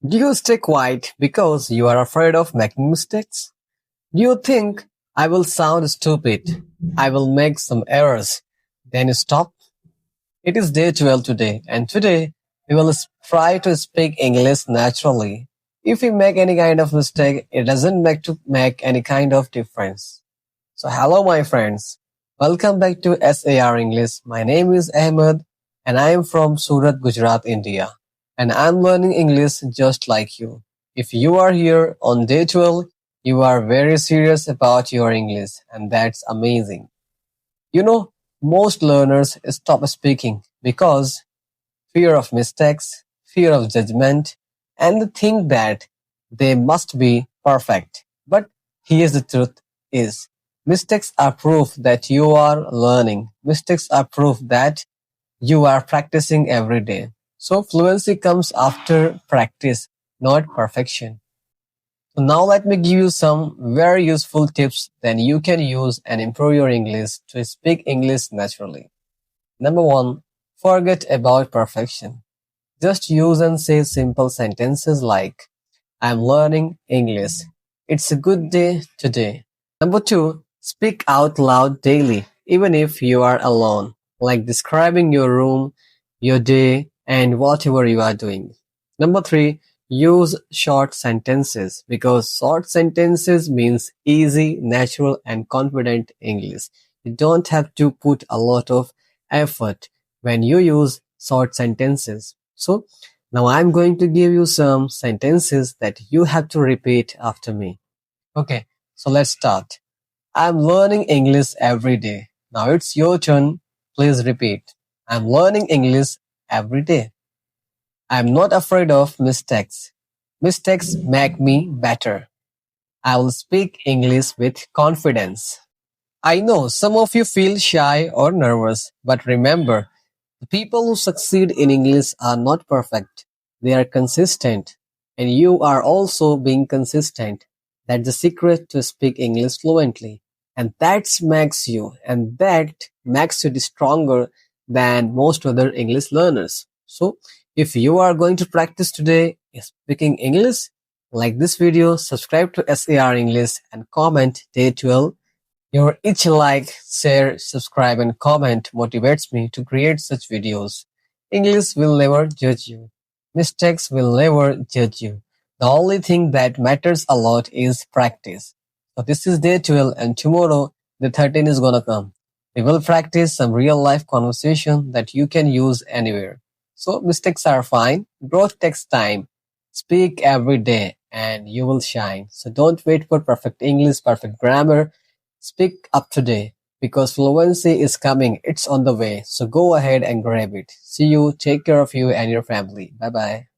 Do you stay quiet because you are afraid of making mistakes? Do you think I will sound stupid? I will make some errors. Then you stop. It is day 12 today, and today we will try to speak English naturally. If we make any kind of mistake, it doesn't make any kind of difference. So hello my friends. Welcome back to SAR English. My name is Ahmad and I am from Surat, Gujarat, India. And I'm learning English just like you. If you are here on day 12, you are very serious about your English and that's amazing. You know, most learners stop speaking because fear of mistakes, fear of judgment, and they think that they must be perfect. But here's the truth is mistakes are proof that you are learning. Mistakes are proof that you are practicing every day. So fluency comes after practice, not perfection. So now let me give you some very useful tips that you can use and improve your English to speak English naturally. Number one, forget about perfection. Just use and say simple sentences like, I'm learning English. It's a good day today. Number two, speak out loud daily, even if you are alone, like describing your room, your day, and whatever you are doing. Number three, use short sentences because short sentences means easy, natural, and confident English. You don't have to put a lot of effort when you use short sentences. So now I'm going to give you some sentences that you have to repeat after me. Okay, so let's start. I'm learning English every day. Now it's your turn. Please repeat. I'm learning English every day. I'm not afraid of mistakes. Mistakes make me better. I will speak English with confidence. I know some of you feel shy or nervous, but remember, the people who succeed in English are not perfect. They are consistent. And you are also being consistent. That's the secret to speak English fluently. And that makes you stronger than most other English learners. So, if you are going to practice today speaking English, like this video, subscribe to SAR English and comment day 12. Your each like, share, subscribe and comment motivates me to create such videos. English will never judge you. Mistakes will never judge you. The only thing that matters a lot is practice. So this is day 12 and tomorrow the 13 is gonna come. We will practice some real life conversation that you can use anywhere. So mistakes are fine. Growth takes time. Speak every day and you will shine. So don't wait for perfect English, perfect grammar. Speak up today because fluency is coming. It's on the way. So go ahead and grab it. See you. Take care of you and your family. Bye bye.